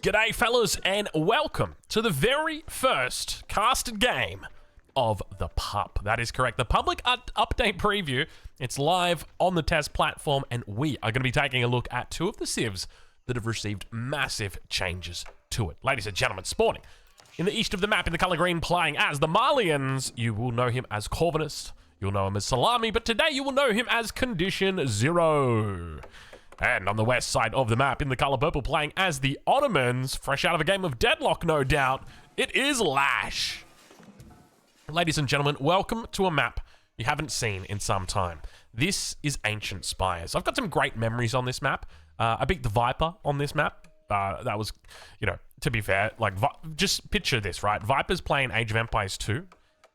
G'day fellas and welcome to the very first casted game of the PUP. That is correct, the public update preview. It's live on the test platform and we are going to be taking a look at two of the civs that have received massive changes to it. Ladies and gentlemen, spawning in the east of the map in the color green, playing as the Mangonels. You will know him as Corvinus, you'll know him as Salami, but today you will know him as Condition Zero. And on the west side of the map, in the color purple, playing as the Ottomans, fresh out of a game of Deadlock, no doubt, it is Lash. Ladies and gentlemen, welcome to a map you haven't seen in some time. This is Ancient Spires. I've got some great memories on this map. I beat the Viper on this map. That was, you know, to be fair, like, just picture this, right? Viper's playing Age of Empires 2.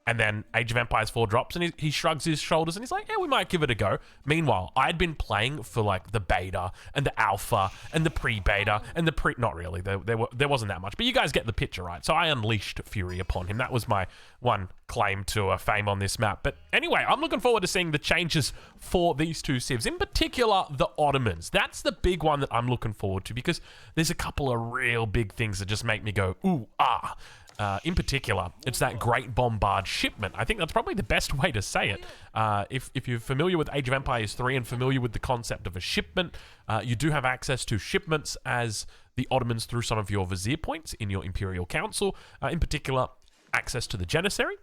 And then Age of Empires 4 drops and he shrugs his shoulders and he's like, yeah, we might give it a go. Meanwhile, I'd been playing for like the beta and the alpha and the pre-beta and the not really, there wasn't that much, but you guys get the picture, right? So I unleashed fury upon him. That was my one claim to fame on this map. But anyway, I'm looking forward to seeing the changes for these two civs, in particular the Ottomans. That's the big one that I'm looking forward to because there's a couple of real big things that just make me go, ooh, ah. In particular, it's that Great Bombard shipment. I think that's probably the best way to say it. If you're familiar with Age of Empires 3 and familiar with the concept of a shipment, you do have access to shipments as the Ottomans through some of your vizier points in your Imperial Council. In particular, access to the Janissary.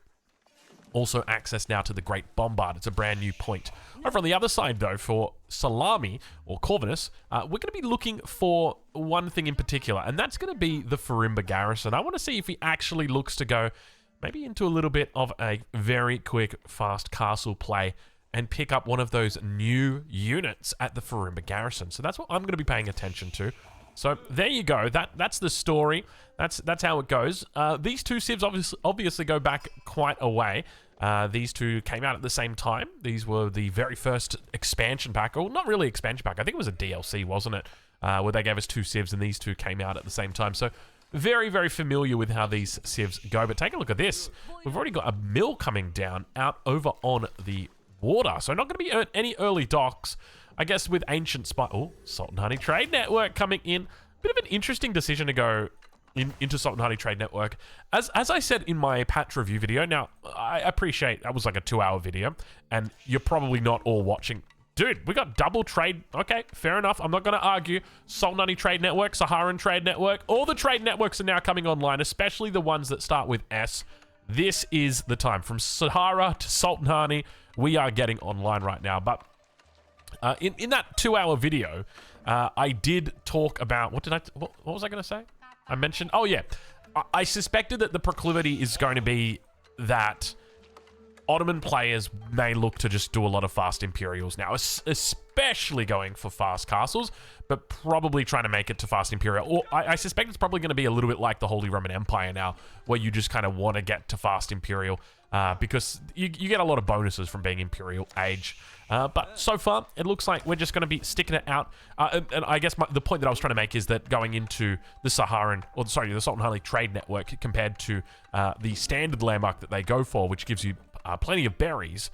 Also access now to the Great Bombard. It's a brand new point. Over on the other side, though, for Salami, or Corvinus, we're going to be looking for one thing in particular, and that's going to be the Farimba Garrison. I want to see if he actually looks to go maybe into a little bit of a very quick, fast castle play and pick up one of those new units at the Farimba Garrison. So that's what I'm going to be paying attention to. So there you go. That's the story. That's how it goes. These two civs obviously go back quite a way. These two came out at the same time. These were the very first expansion pack, or not really expansion pack. I think it was a DLC, wasn't it? Where they gave us two civs and these two came out at the same time. So very, very familiar with how these civs go. But take a look at this. We've already got a mill coming down out over on the water. So not going to be any early docks. I guess with Ancient Spire... Oh, Salt and Honey Trade Network coming in. Bit of an interesting decision to go into Salt and Honey Trade Network. As I said in my patch review video, now, I appreciate that was like a 2-hour video, and you're probably not all watching. Dude, we got double trade. Okay, fair enough. I'm not going to argue. Salt and Honey Trade Network, Saharan Trade Network, all the trade networks are now coming online, especially the ones that start with S. This is the time. From Sahara to Salt and Honey, we are getting online right now, but... in that 2-hour video, I did talk about... What was I going to say? I mentioned... Oh, yeah. I suspected that the proclivity is going to be that Ottoman players may look to just do a lot of fast Imperials now, especially going for fast castles, but probably trying to make it to fast Imperial. Or I suspect it's probably going to be a little bit like the Holy Roman Empire now, where you just kind of want to get to fast Imperial because you get a lot of bonuses from being Imperial Age. But so far, it looks like we're just going to be sticking it out. And I guess the point that I was trying to make is that going into the Salt and Honey Trade Network compared to the standard landmark that they go for, which gives you plenty of berries,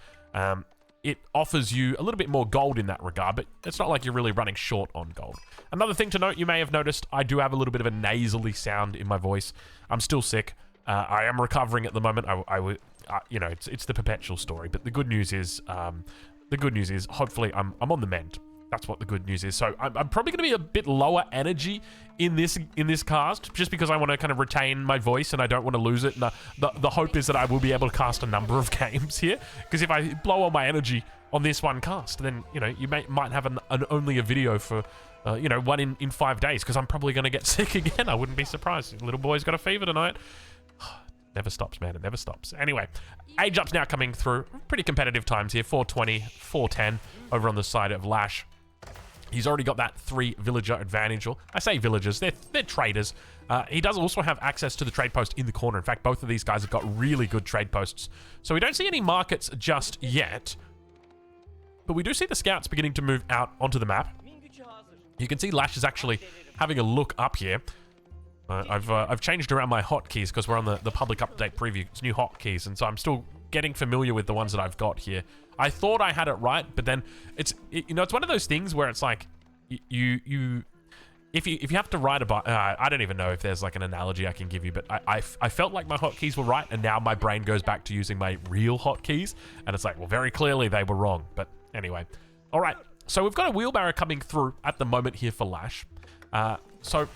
it offers you a little bit more gold in that regard, but it's not like you're really running short on gold. Another thing to note, you may have noticed, I do have a little bit of a nasally sound in my voice. I'm still sick. I am recovering at the moment. You know, it's the perpetual story, but the good news is... hopefully I'm on the mend. That's what the good news is. So I'm probably going to be a bit lower energy in this cast, just because I want to kind of retain my voice and I don't want to lose it. And the hope is that I will be able to cast a number of games here, because if I blow all my energy on this one cast, then, you know, you might have only a video for, you know, one in 5 days, because I'm probably going to get sick again. I wouldn't be surprised. Little boy's got a fever tonight. Never stops, man. It never stops. Anyway, age up's now coming through. Pretty competitive times here. 420, 410 over on the side of Lash. He's already got that 3 villager advantage. Or I say villagers, they're traders. He does also have access to the trade post in the corner. In fact, both of these guys have got really good trade posts. So we don't see any markets just yet. But we do see the scouts beginning to move out onto the map. You can see Lash is actually having a look up here. I've changed around my hotkeys because we're on the public update preview. It's new hotkeys, and so I'm still getting familiar with the ones that I've got here. I thought I had it right, but then it's one of those things where it's like you if you have to ride a bike, I don't even know if there's like an analogy I can give you, but I felt like my hotkeys were right, and now my brain goes back to using my real hotkeys, and it's like, well, very clearly they were wrong. But anyway, all right. So we've got a wheelbarrow coming through at the moment here for Lash. So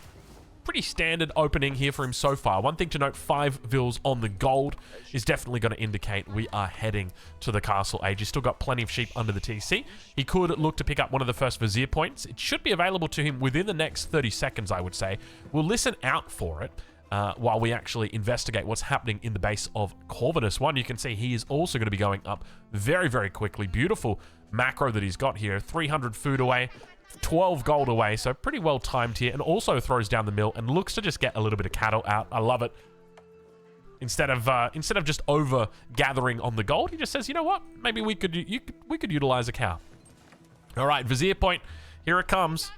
pretty standard opening here for him so far. One thing to note, 5 vils on the gold is definitely going to indicate we are heading to the castle age. He's still got plenty of sheep under the TC. He could look to pick up one of the first vizier points. It should be available to him within the next 30 seconds, I would say. We'll listen out for it while we actually investigate what's happening in the base of Corvinus 1. You can see he is also going to be going up very, very quickly. Beautiful macro that he's got here. 300 food away. 12 gold away, so pretty well timed here, and also throws down the mill and looks to just get a little bit of cattle out. I love it. Instead of just over gathering on the gold, he just says, you know what? Maybe we could utilize a cow. All right, vizier point. Here it comes.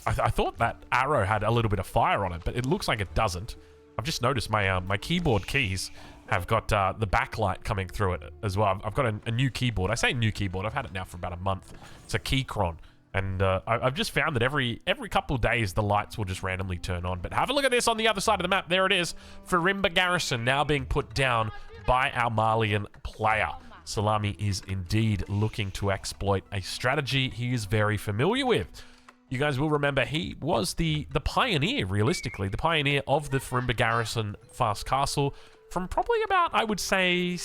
I thought that arrow had a little bit of fire on it, but it looks like it doesn't. I've just noticed my my keyboard keys have got the backlight coming through it as well. I've got a new keyboard. I say new keyboard. I've had it now for about a month. It's a Keychron. And I've just found that every couple of days, the lights will just randomly turn on. But have a look at this on the other side of the map. There it is. Firimba Garrison now being put down by our Malian player. Salami is indeed looking to exploit a strategy he is very familiar with. You guys will remember he was the pioneer, realistically, the pioneer of the Firimba Garrison Fast Castle from probably about, I would say,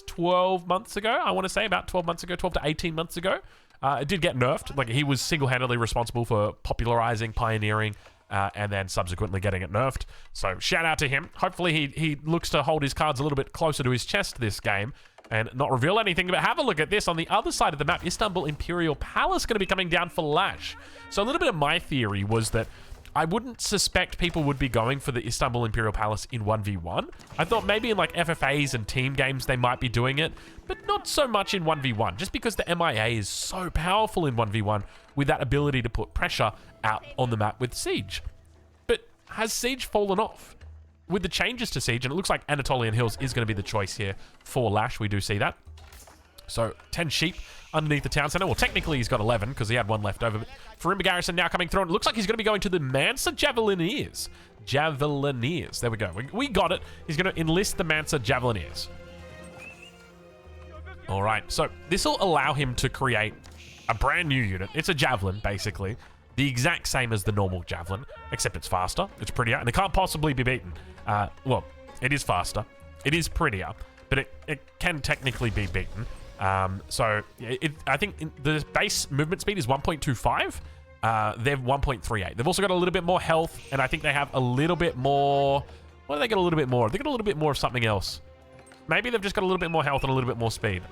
12 months ago. I want to say about 12 months ago, 12 to 18 months ago. It did get nerfed. Like, he was single-handedly responsible for popularizing, pioneering, and then subsequently getting it nerfed. So shout out to him. Hopefully he looks to hold his cards a little bit closer to his chest this game and not reveal anything. But have a look at this. On the other side of the map, Istanbul Imperial Palace going to be coming down for Lash. So a little bit of my theory was that I wouldn't suspect people would be going for the Istanbul Imperial Palace in 1v1. I thought maybe in like FFAs and team games they might be doing it, but not so much in 1v1, just because the MIA is so powerful in 1v1 with that ability to put pressure out on the map with Siege. But has Siege fallen off? With the changes to Siege, and it looks like Anatolian Hills is going to be the choice here for Lash, we do see that. So 10 sheep underneath the town center. Well, technically he's got 11 because he had one left over. But Firimba Garrison now coming through, and it looks like he's going to be going to the Mansa Javelineers. Javelineers. There we go. We got it. He's going to enlist the Mansa Javelineers. All right. So this will allow him to create a brand new unit. It's a Javelin, basically. The exact same as the normal Javelin, except it's faster. It's prettier, and it can't possibly be beaten. Well, it is faster. It is prettier, but it can technically be beaten. So I think the base movement speed is 1.25. They're 1.38. They've also got a little bit more health, and I think they have a little bit more. What do they get a little bit more? They got a little bit more of something else. Maybe they've just got a little bit more health and a little bit more speed.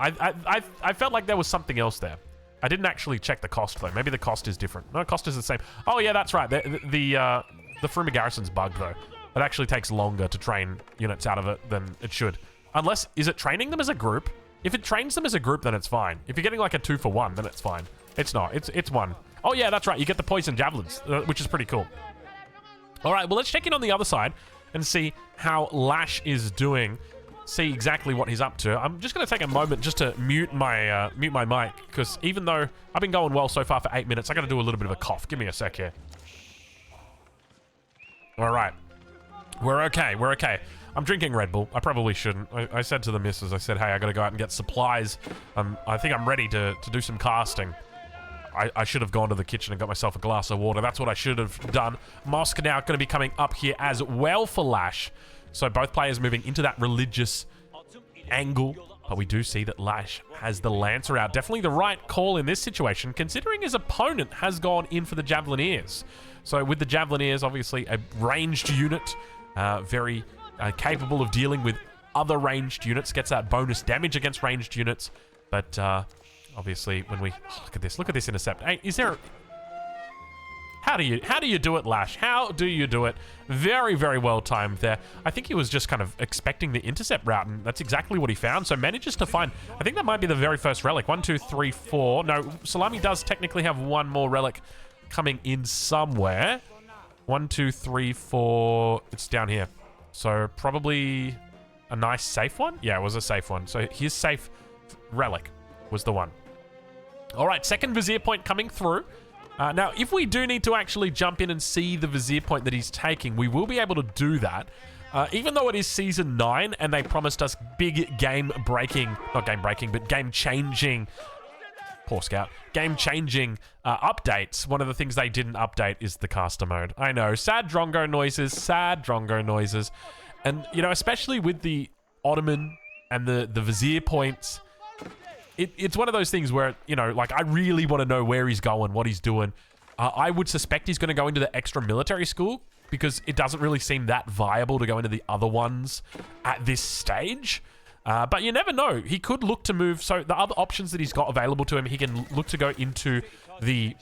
I felt like there was something else there. I didn't actually check the cost though. Maybe the cost is different. No, cost is the same. Oh yeah, that's right. The Firimba Garrison's bugged though. It actually takes longer to train units out of it than it should. Unless, is it training them as a group? If it trains them as a group, then it's fine. If you're getting like a 2-for-1, then it's fine. It's not. It's one. Oh yeah, that's right. You get the poison javelins, which is pretty cool. All right, well, let's check in on the other side and see how Lash is doing. See exactly what he's up to. I'm just going to take a moment just to mute my mic, because even though I've been going well so far for 8 minutes, I got to do a little bit of a cough. Give me a sec here. All right. We're okay. We're okay. I'm drinking Red Bull. I probably shouldn't. I said to the missus, I said, hey, I got to go out and get supplies. I think I'm ready to do some casting. I should have gone to the kitchen and got myself a glass of water. That's what I should have done. Mosk now going to be coming up here as well for Lash. So both players moving into that religious angle. But we do see that Lash has the Lancer out. Definitely the right call in this situation, considering his opponent has gone in for the Javelineers. So with the Javelineers, obviously a ranged unit, very capable of dealing with other ranged units, gets that bonus damage against ranged units. But obviously when we look at this intercept. Hey, is there how do you do it, Lash? How do you do it? Very, very well timed there. I think he was just kind of expecting the intercept route, and that's exactly what he found. So manages to find, I think that might be the very first relic. 1, 2, 3, 4. No, Salami does technically have one more relic coming in somewhere. 1, 2, 3, 4. It's down here. So probably a nice safe one. Yeah, it was a safe one. So his safe relic was the one. All right, second vizier point coming through. Now, if we do need to actually jump in and see the Vizier point that he's taking, we will be able to do that. Even though it is Season 9 and they promised us big game-breaking, not game-breaking, but game-changing, poor Scout, game-changing updates, one of the things they didn't update is the caster mode. I know, sad drongo noises, sad drongo noises. And, you know, especially with the Ottoman and the Vizier points, it's one of those things where, you know, like, I really want to know where he's going, what he's doing. I would suspect he's going to go into the extra military school because it doesn't really seem that viable to go into the other ones at this stage. But you never know. He could look to move. So the other options that he's got available to him, he can look to go into the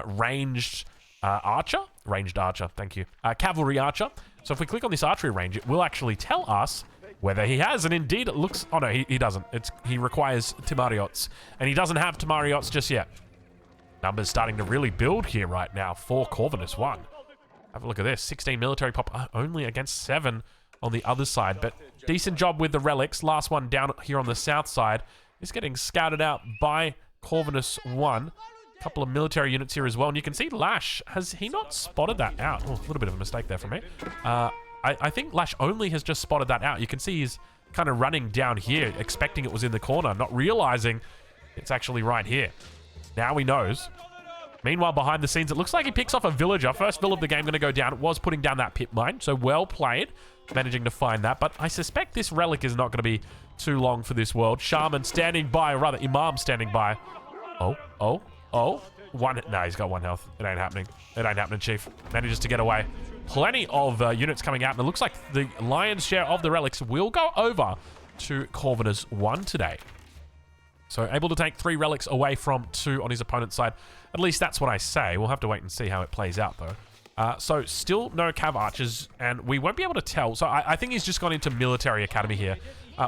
ranged archer. Ranged archer, thank you. Cavalry archer. So if we click on this archery range, it will actually tell us whether he has, and indeed it looks... Oh no, he doesn't. He requires Timariots, and he doesn't have Timariots just yet. Numbers starting to really build here right now for Corvinus 1. Have a look at this. 16 military pop, only against 7 on the other side, but decent job with the relics. Last one down here on the south side is getting scouted out by Corvinus 1. A couple of military units here as well, and you can see Lash, has he not spotted that out? Oh, a little bit of a mistake there from me. I think Lash only has just spotted that out. You can see he's kind of running down here, expecting it was in the corner, not realizing it's actually right here. Now he knows. Meanwhile, behind the scenes, it looks like he picks off a villager. First vill of the game going to go down. It was putting down that pit mine, so well played, managing to find that. But I suspect this relic is not going to be too long for this world. Shaman standing by, or rather, Imam standing by. Oh. One. No, he's got 1 health. It ain't happening. It ain't happening, Chief. Manages to get away. Plenty of units coming out, and it looks like the lion's share of the relics will go over to Corvinus 1 today. So able to take 3 relics away from 2 on his opponent's side. At least that's what I say. We'll have to wait and see how it plays out, though. So still no Cav Archers, and we won't be able to tell. So I think he's just gone into Military Academy here.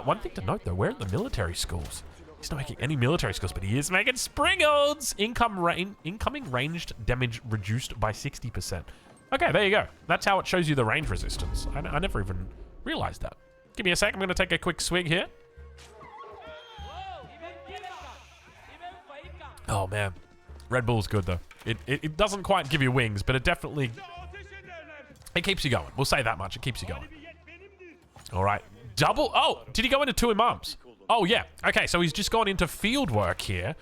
One thing to note, though, we're at the military schools. He's not making any military schools, but he is making Springolds! Incoming ranged damage reduced by 60%. Okay, there you go. That's how it shows you the range resistance. I never even realized that. Give me a sec. I'm going to take a quick swig here. Oh, man. Red Bull's good, though. It doesn't quite give you wings, but it definitely... It keeps you going. We'll say that much. It keeps you going. All right. Double... Oh, did he go into 2 imams? Oh, yeah. Okay, so he's just gone into field work here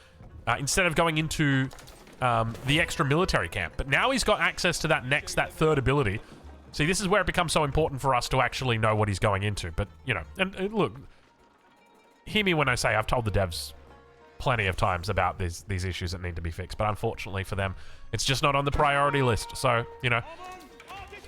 instead of going into the extra military camp. But now he's got access to that third ability. See, this is where it becomes so important for us to actually know what he's going into. But, you know, and look, hear me when I say I've told the devs plenty of times about these issues that need to be fixed. But unfortunately for them, it's just not on the priority list. So, you know,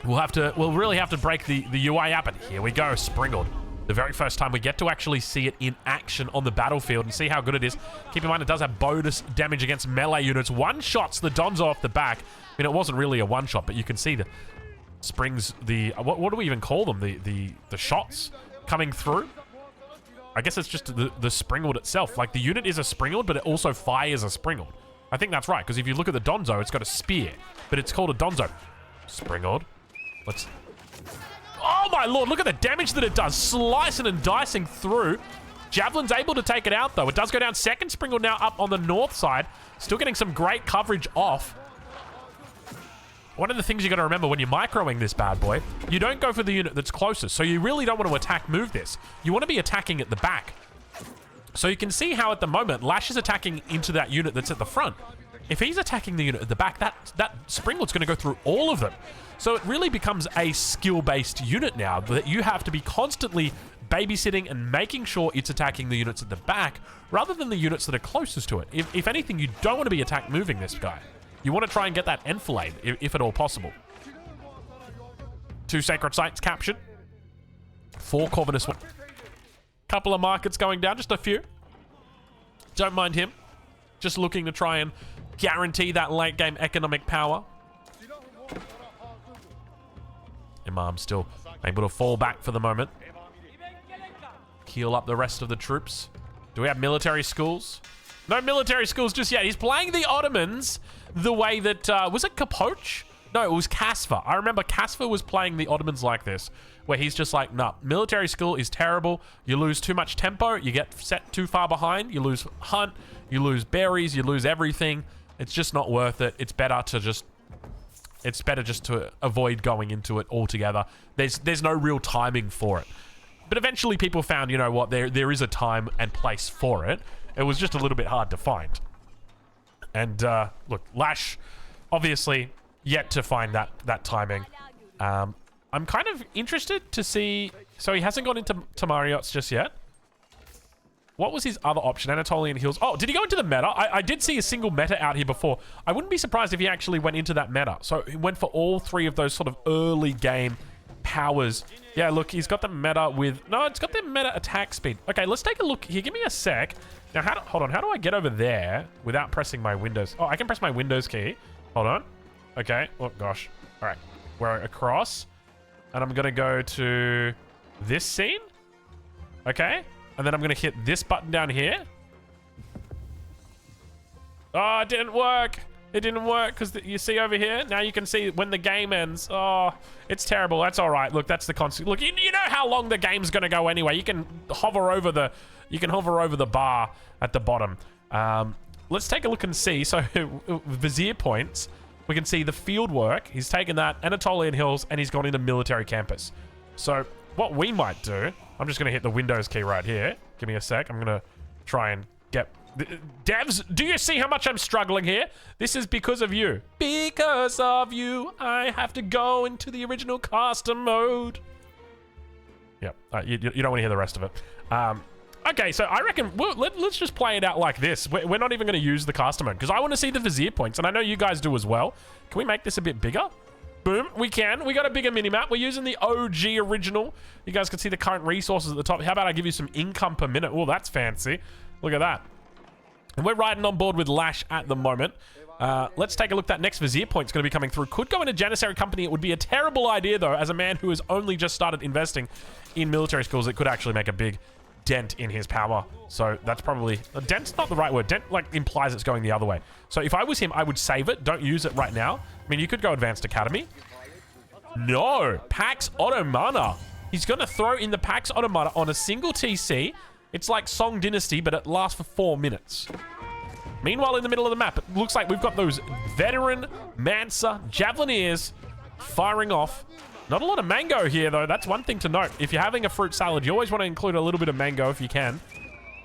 we'll really have to break the UI app. And here we go, Springled. The very first time we get to actually see it in action on the battlefield and see how good it is. Keep in mind, it does have bonus damage against melee units. One-shots the Donzo off the back. I mean, it wasn't really a one-shot, but you can see the springs, what do we even call them? The shots coming through. I guess it's just the Springald itself. Like, the unit is a Springald, but it also fires a Springald. I think that's right, because if you look at the Donzo, it's got a spear, but it's called a Donzo. Springald. Let's... Oh my lord, look at the damage that it does. Slicing and dicing through. Javelin's able to take it out, though. It does go down. Second Springle now up on the north side. Still getting some great coverage off. One of the things you got to remember when you're microing this bad boy, you don't go for the unit that's closest. So you really don't want to attack move this. You want to be attacking at the back. So you can see how at the moment, Lash is attacking into that unit that's at the front. If he's attacking the unit at the back, that Springald's going to go through all of them. So it really becomes a skill-based unit now that you have to be constantly babysitting and making sure it's attacking the units at the back rather than the units that are closest to it. If anything, you don't want to be attack moving this guy. You want to try and get that enfilade, if at all possible. 2 sacred sites captured. 4 Corvinus. Couple of markets going down, just a few. Don't mind him. Just looking to try and guarantee that late game economic power. Imam still able to fall back for the moment. Heal up the rest of the troops. Do we have military schools? No military schools just yet. He's playing the Ottomans the way that... was it Capoch? No, it was Casfa. I remember Casfa was playing the Ottomans like this, where he's just like, nah, military school is terrible. You lose too much tempo. You get set too far behind. You lose hunt. You lose berries. You lose everything. It's just not worth it. It's better just to avoid going into it altogether. There's no real timing for it. But eventually people found, you know what, there is a time and place for it. It was just a little bit hard to find. And look, Lash, obviously, yet to find that timing. I'm kind of interested to see... So he hasn't gone into Marriott's just yet. What was his other option? Anatolian Hills. Oh, did he go into the meta? I did see a single meta out here before. I wouldn't be surprised if he actually went into that meta. So he went for all three of those sort of early game powers. Yeah, look, he's got the meta with... No, it's got the meta attack speed. Okay, let's take a look here. Give me a sec. Now, hold on. How do I get over there without pressing my Windows? Oh, I can press my Windows key. Hold on. Okay. Oh, gosh. All right. We're across. And I'm going to go to this scene. Okay. And then I'm going to hit this button down here. Oh, it didn't work. It didn't work because you see over here. Now you can see when the game ends. Oh, it's terrible. That's all right. Look, that's the constant. Look, you know how long the game's going to go anyway. You can hover over the bar at the bottom. Let's take a look and see. So Vizier points. We can see the field work. He's taken that, Anatolian Hills, and he's gone into military campus. So what we might do, I'm just going to hit the Windows key right here. Give me a sec. I'm going to try and get... Devs, do you see how much I'm struggling here? This is because of you. Because of you, I have to go into the original caster mode. Yep, you don't want to hear the rest of it. Okay, so I reckon let's just play it out like this. We're not even going to use the caster mode because I want to see the Vizier points, and I know you guys do as well. Can we make this a bit bigger? Boom, we can. We got a bigger minimap. We're using the OG original. You guys can see the current resources at the top. How about I give you some income per minute? Oh, that's fancy. Look at that. And we're riding on board with Lash at the moment. Let's take a look. That next Vizier point's going to be coming through. Could go in a Janissary company. It would be a terrible idea, though, as a man who has only just started investing in military schools. It could actually make a big dent in his power. So that's probably... Dent's not the right word. Dent, like, implies it's going the other way. So if I was him, I would save it. Don't use it right now. I mean, you could go Advanced Academy. No! Pax Ottomana. He's going to throw in the Pax Ottomana on a single TC. It's like Song Dynasty, but it lasts for 4 minutes. Meanwhile, in the middle of the map, it looks like we've got those veteran Mansa Javelineers firing off. Not a lot of mango here, though. That's one thing to note. If you're having a fruit salad, you always want to include a little bit of mango if you can.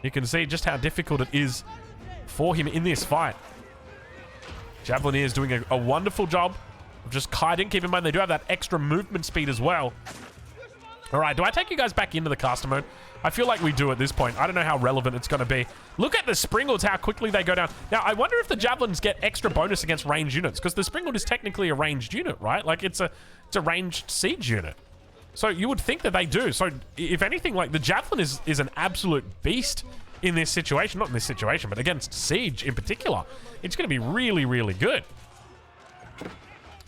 You can see just how difficult it is for him in this fight. Javelineer is doing a wonderful job of just kiting. Keep in mind, they do have that extra movement speed as well. All right, do I take you guys back into the caster mode? I feel like we do at this point. I don't know how relevant it's going to be. Look at the Springles, how quickly they go down. Now, I wonder if the Javelins get extra bonus against ranged units, because the Springald is technically a ranged unit, right? Like, it's a ranged siege unit. So you would think that they do. So if anything, like, the Javelin is an absolute beast in this situation. Not in this situation, but against siege in particular. It's going to be really, really good.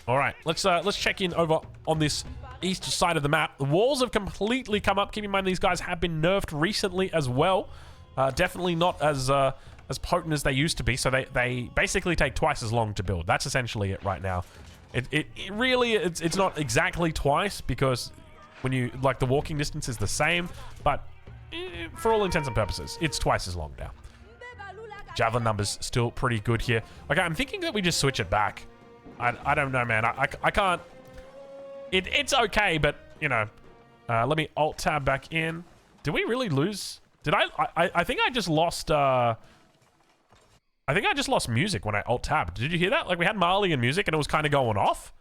All right, let's check in over on this east side of the map. The walls have completely come up. Keep in mind, these guys have been nerfed recently as well. Definitely not as potent as they used to be. So they basically take twice as long to build. That's essentially it right now. It really, it's not exactly twice, because when you, like, the walking distance is the same, but for all intents and purposes, it's twice as long now. Javelin numbers still pretty good here. Okay, I'm thinking that we just switch it back. I don't know, man. I can't. It's okay, but, you know, let me alt tab back in. Did we really lose? Did I think I just lost, I think I just lost music when I alt tabbed. Did you hear that? Like, we had Marley and music and it was kind of going off.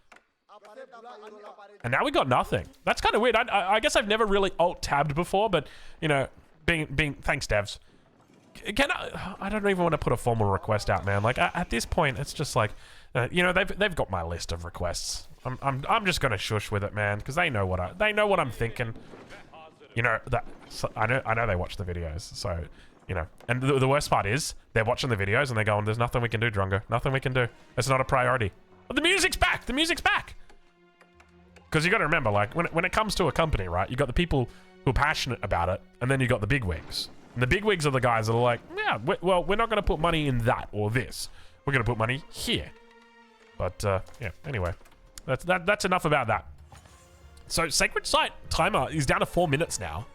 And now we got nothing. That's kind of weird. I guess I've never really alt tabbed before, but, you know, being thanks, devs. I don't even want to put a formal request out, man. Like, at this point, it's just like, you know, they've got my list of requests. I'm just gonna shush with it, man, because they know what I'm thinking. You know that I know they watch the videos, so, you know. And the worst part is they're watching the videos and they're going, "There's nothing we can do, Drongo. Nothing we can do. It's not a priority." But the music's back. The music's back. Because you got to remember, like, when it comes to a company, right? You got the people who are passionate about it, and then you got the bigwigs. And the bigwigs are the guys that are like, "Yeah, well, we're not going to put money in that or this. We're going to put money here." But yeah. Anyway. That's enough about that. So Sacred Site timer is down to 4 minutes now.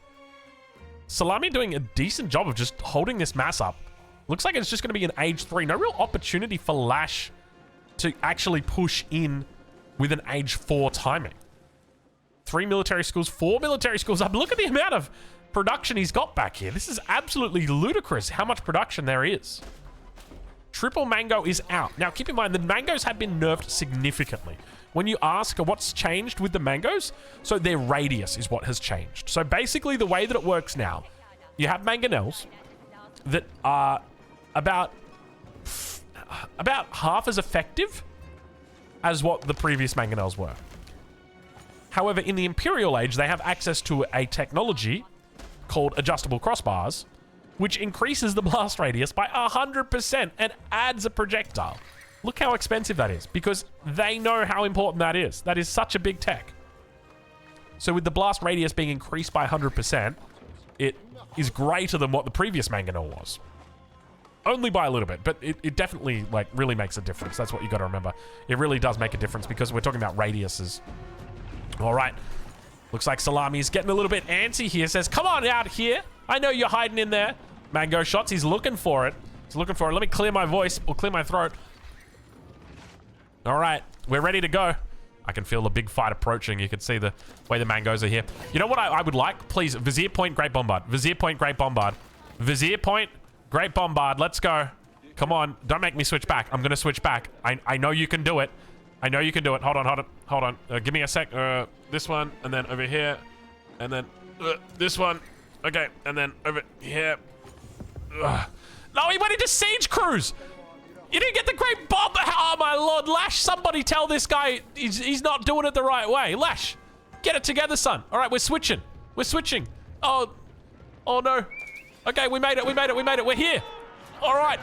Salami doing a decent job of just holding this mass up. Looks like it's just going to be an age 3. No real opportunity for Lash to actually push in with an age 4 timing. 3 military schools, 4 military schools up. Look at the amount of production he's got back here. This is absolutely ludicrous how much production there is. Triple Mango is out. Now, keep in mind, the Mangoes have been nerfed significantly. When you ask what's changed with the Mangoes, so their radius is what has changed. So basically, the way that it works now, you have Mangonels that are about half as effective as what the previous Mangonels were. However, in the Imperial Age, they have access to a technology called adjustable crossbars, which increases the blast radius by 100% and adds a projectile. Look how expensive that is, because they know how important that is. That is such a big tech. So with the blast radius being increased by 100%, it is greater than what the previous Mangonel was. Only by a little bit, but it definitely, like, really makes a difference. That's what you got to remember. It really does make a difference because we're talking about radiuses. All right. Looks like Salami's getting a little bit antsy here. Says, come on out here. I know you're hiding in there. Mango shots. He's looking for it. He's looking for it. Let me clear my voice or clear my throat. All right. We're ready to go. I can feel the big fight approaching. You can see the way the Mangoes are here. You know what I would like? Please, Vizier Point, Great Bombard. Vizier Point, Great Bombard. Vizier Point, Great Bombard. Let's go. Come on. Don't make me switch back. I'm going to switch back. I know you can do it. I know you can do it. Hold on. Give me a sec. This one, and then over here, and then this one. Okay, and then over here. No, he went into Siege Cruise. You didn't get the Great Bomb. Oh, my Lord. Lash, somebody tell this guy he's not doing it the right way. Lash, get it together, son. All right, we're switching. We're switching. Oh no. Okay, we made it. We're here. All right.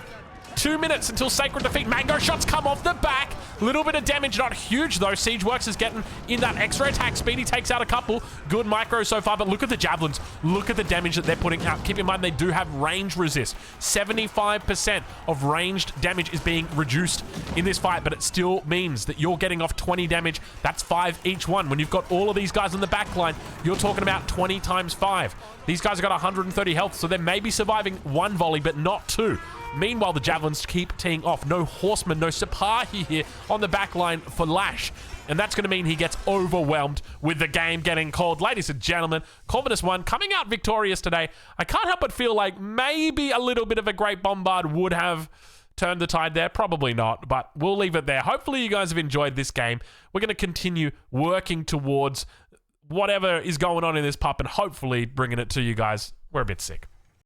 2 minutes until Sacred Defeat. Mango shots come off the back. Little bit of damage, not huge though. Siegeworks is getting in that extra attack speed. He takes out a couple. Good micro so far, but look at the javelins. Look at the damage that they're putting out. Keep in mind, they do have range resist. 75% of ranged damage is being reduced in this fight, but it still means that you're getting off 20 damage. That's 5 each one. When you've got all of these guys on the back line, you're talking about 20 times 5. These guys have got 130 health, so they may be surviving 1 volley, but not 2. Meanwhile, the javelins keep teeing off. No horseman, no Sipahi here on the back line for Lash. And that's going to mean he gets overwhelmed with the game getting called. Ladies and gentlemen, Corvinus 1 coming out victorious today. I can't help but feel like maybe a little bit of a Great Bombard would have turned the tide there. Probably not, but we'll leave it there. Hopefully you guys have enjoyed this game. We're going to continue working towards whatever is going on in this pup and hopefully bringing it to you guys. We're a bit sick.